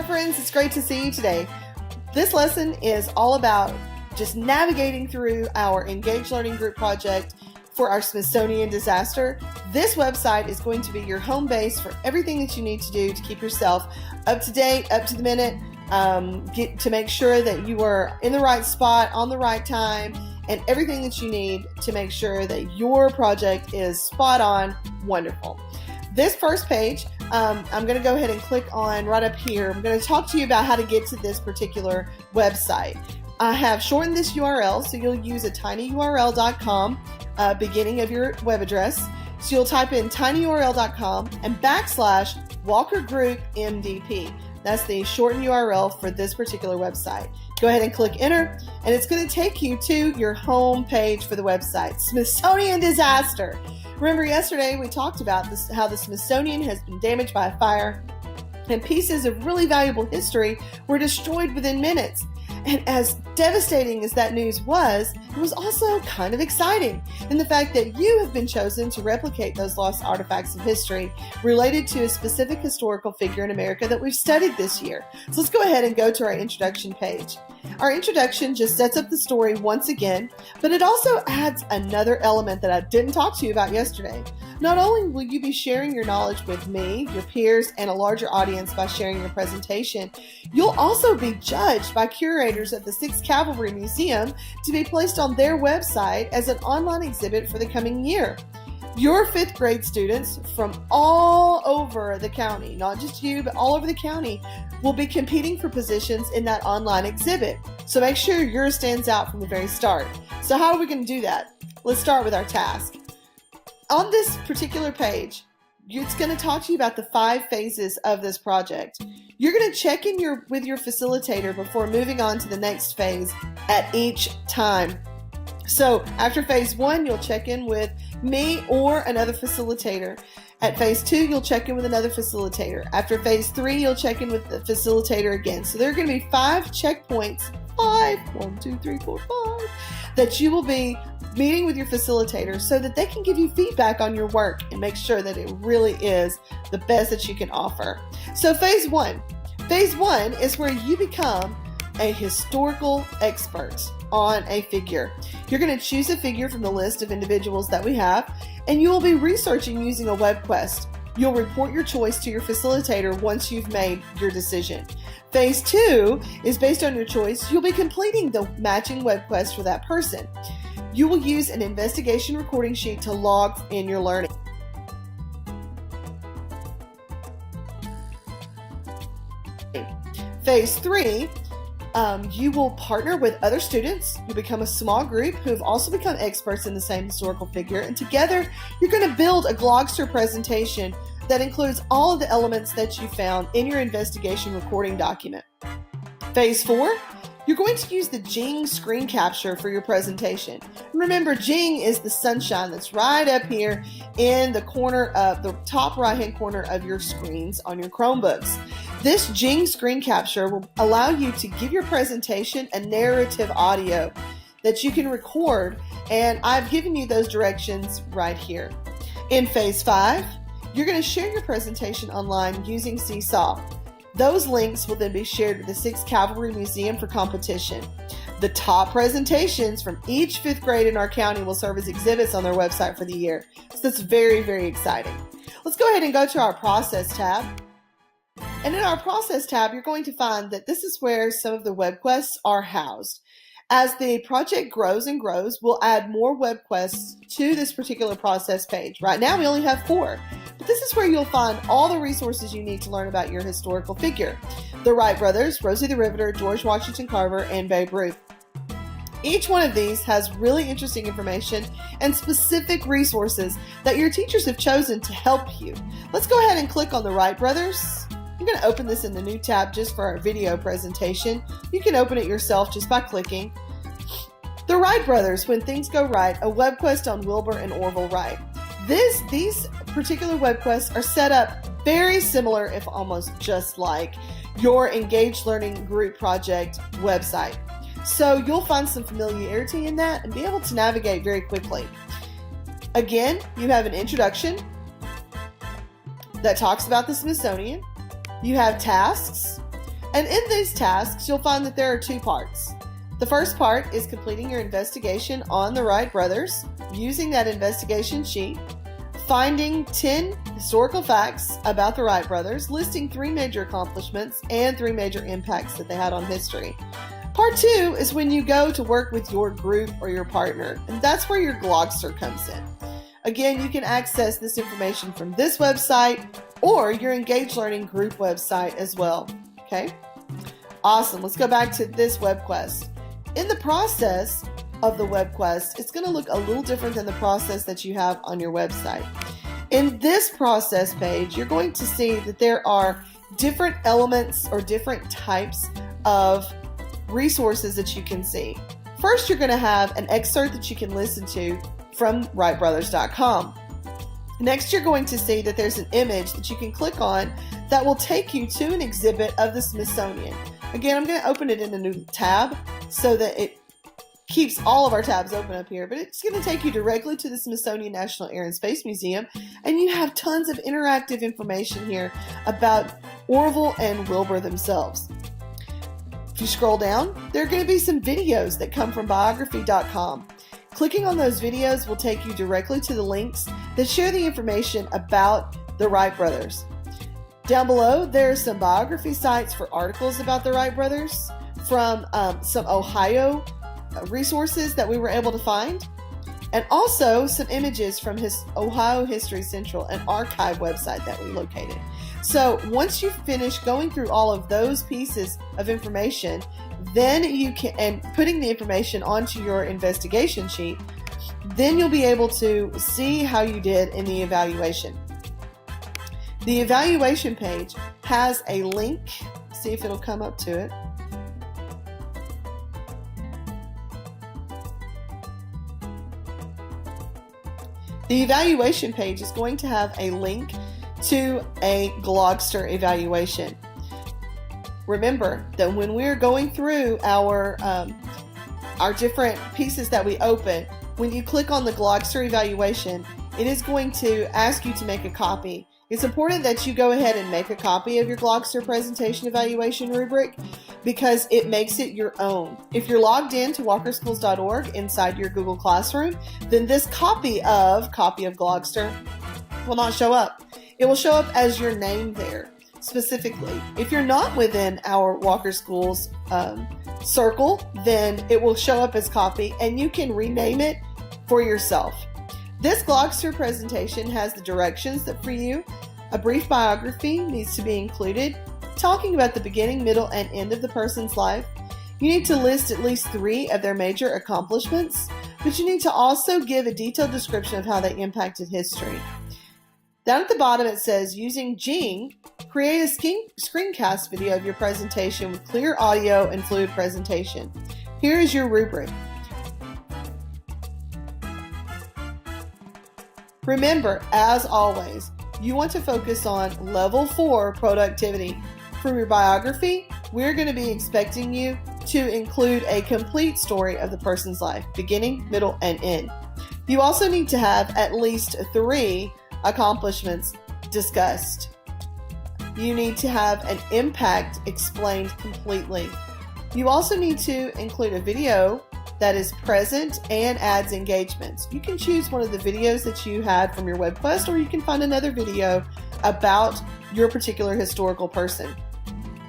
Hi friends, it's great to see you today. This lesson is all about just navigating through our Engaged Learning Group project for our Smithsonian disaster. This website is going to be your home base for everything that you need to do to keep yourself up to date, up to the minute, get to make sure that you are in the right spot, on the right time, and everything that you need to make sure that your project is spot on, wonderful. This first page, I'm going to go ahead and click on right up here. I'm going to talk to you about how to get to this particular website. I have shortened this URL, so you'll use a tinyurl.com beginning of your web address. So you'll type in tinyurl.com and / Walker Group MDP. That's the shortened URL for this particular website. Go ahead and click enter, and it's going to take you to your home page for the website, Smithsonian Disaster. Remember yesterday we talked about this, how the Smithsonian has been damaged by a fire and pieces of really valuable history were destroyed within minutes. And as devastating as that news was, it was also kind of exciting in the fact that you have been chosen to replicate those lost artifacts of history related to a specific historical figure in America that we've studied this year. So let's go ahead and go to our introduction page. Our introduction just sets up the story once again, but it also adds another element that I didn't talk to you about yesterday. Not only will you be sharing your knowledge with me, your peers, and a larger audience by sharing your presentation, you'll also be judged by curators at the 6th Cavalry Museum to be placed on their website as an online exhibit for the coming year. Your 5th grade students from all over the county, not just you, but all over the county, will be competing for positions in that online exhibit. So make sure yours stands out from the very start. So how are we going to do that? Let's start with our task. On this particular page, it's going to talk to you about the 5 phases of this project. You're going to check in with your facilitator before moving on to the next phase at each time. So after phase 1, you'll check in with me or another facilitator. At phase 2, you'll check in with another facilitator. After phase 3, you'll check in with the facilitator again. So there are going to be 5 checkpoints, 1, 2, 3, 4, 5, that you will be meeting with your facilitator so that they can give you feedback on your work and make sure that it really is the best that you can offer. So phase 1. Phase 1 is where you become a historical expert on a figure. You're going to choose a figure from the list of individuals that we have, and you will be researching using a web quest. You'll report your choice to your facilitator once you've made your decision. Phase 2 is based on your choice. You'll be completing the matching web quest for that person. You will use an investigation recording sheet to log in your learning. Phase 3, you will partner with other students. You'll become a small group who have also become experts in the same historical figure, and together you're going to build a Glogster presentation that includes all of the elements that you found in your investigation recording document. Phase 4, you're going to use the Jing screen capture for your presentation. Remember, Jing is the sunshine that's right up here in the corner of the top right-hand corner of your screens on your Chromebooks. This Jing screen capture will allow you to give your presentation a narrative audio that you can record, and I've given you those directions right here. In phase 5, you're going to share your presentation online using Seesaw. Those links will then be shared with the 6th Cavalry Museum for competition. The top presentations from each 5th grade in our county will serve as exhibits on their website for the year. So that's very, very exciting. Let's go ahead and go to our process tab. And in our process tab, you're going to find that this is where some of the web quests are housed. As the project grows and grows, we'll add more web quests to this particular process page. Right now, we only have 4. But this is where you'll find all the resources you need to learn about your historical figure. The Wright brothers, Rosie the Riveter, George Washington Carver, and Babe Ruth. Each one of these has really interesting information and specific resources that your teachers have chosen to help you. Let's go ahead and click on the Wright brothers. I'm going to open this in the new tab just for our video presentation. You can open it yourself just by clicking. The Wright brothers, When Things Go Right, a web quest on Wilbur and Orville Wright. These particular web quests are set up very similar, if almost just like, your Engaged Learning Group project website. So you'll find some familiarity in that and be able to navigate very quickly. Again, you have an introduction that talks about the Smithsonian. You have tasks. And in these tasks, you'll find that there are two parts. The first part is completing your investigation on the Wright brothers, using that investigation sheet, finding 10 historical facts about the Wright brothers, listing 3 major accomplishments and 3 major impacts that they had on history. Part 2 is when you go to work with your group or your partner, and that's where your Glogster comes in. Again, you can access this information from this website or your Engage Learning group website as well. Okay? Awesome. Let's go back to this web quest. In the process of the web quest, it's going to look a little different than the process that you have on your website. In this process page, you're going to see that there are different elements or different types of resources that you can see. First, you're going to have an excerpt that you can listen to from WrightBrothers.com. Next, you're going to see that there's an image that you can click on that will take you to an exhibit of the Smithsonian. Again, I'm going to open it in a new tab so that it keeps all of our tabs open up here, but it's going to take you directly to the Smithsonian National Air and Space Museum, and you have tons of interactive information here about Orville and Wilbur themselves. If you scroll down, there are going to be some videos that come from biography.com. Clicking on those videos will take you directly to the links that share the information about the Wright brothers. Down below, there are some biography sites for articles about the Wright brothers from some Ohio resources that we were able to find, and also some images from Ohio History Central, an archive website that we located. So once you finish going through all of those pieces of information, then you can, and putting the information onto your investigation sheet, then you'll be able to see how you did in the evaluation. The evaluation page has a link. See if it'll come up to it. The evaluation page is going to have a link to a Glogster evaluation. Remember that when we're going through our different pieces that we open, when you click on the Glogster evaluation, it is going to ask you to make a copy. It's important that you go ahead and make a copy of your Glogster presentation evaluation rubric because it makes it your own. If you're logged in to walkerschools.org inside your Google Classroom, then this copy of Glogster will not show up. It will show up as your name there specifically. If you're not within our Walker Schools circle, then it will show up as copy and you can rename it for yourself. This Glogster presentation has the directions that for you, a brief biography needs to be included, talking about the beginning, middle, and end of the person's life. You need to list at least 3 of their major accomplishments, but you need to also give a detailed description of how they impacted history. Down at the bottom it says, using Jing, create a screencast video of your presentation with clear audio and fluid presentation. Here is your rubric. Remember, as always, you want to focus on level 4 productivity. For your biography, we're going to be expecting you to include a complete story of the person's life, beginning, middle, and end. You also need to have at least 3 accomplishments discussed. You need to have an impact explained completely. You also need to include a video that is present and adds engagements. You can choose one of the videos that you had from your web quest, or you can find another video about your particular historical person.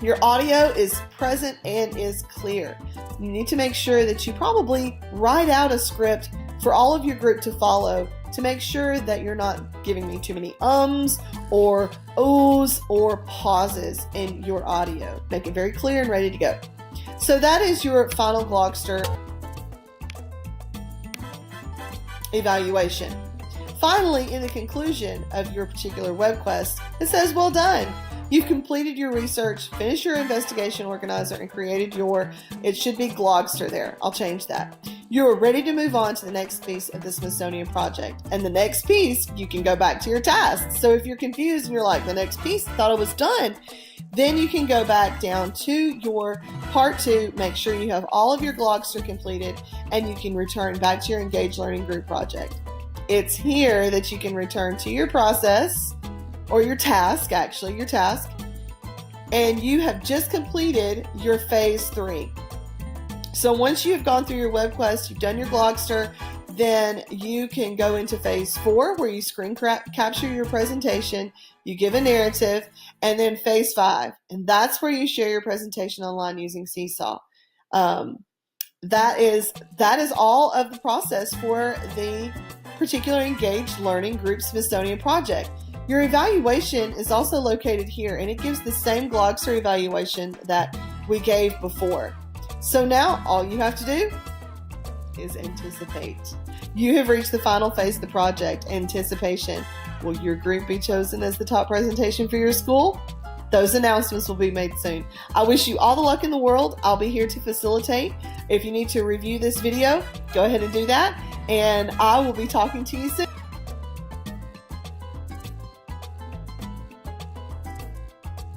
Your audio is present and is clear. You need to make sure that you probably write out a script for all of your group to follow to make sure that you're not giving me too many ums or ohs or pauses in your audio. Make it very clear and ready to go. So that is your final Glogster evaluation. Finally, in the conclusion of your particular web quest, it says, well done. You've completed your research, finished your investigation organizer, and created it should be Glogster there. I'll change that. You're ready to move on to the next piece of the Smithsonian project. And the next piece, you can go back to your tasks. So if you're confused and you're like, the next piece, I thought it was done, then you can go back down to your part 2, make sure you have all of your Glogster completed, and you can return back to your Engage Learning Group project. It's here that you can return to your process, or your task, and you have just completed your phase 3. So once you've gone through your web quest, you've done your Glogster, then you can go into phase 4 where you screen capture your presentation, you give a narrative, and then phase 5. And that's where you share your presentation online using Seesaw. That is all of the process for the particular Engaged Learning Group Smithsonian project. Your evaluation is also located here, and it gives the same Glogster evaluation that we gave before. So now all you have to do is anticipate. You have reached the final phase of the project, anticipation. Will your group be chosen as the top presentation for your school? Those announcements will be made soon. I wish you all the luck in the world. I'll be here to facilitate. If you need to review this video, go ahead and do that, and I will be talking to you soon.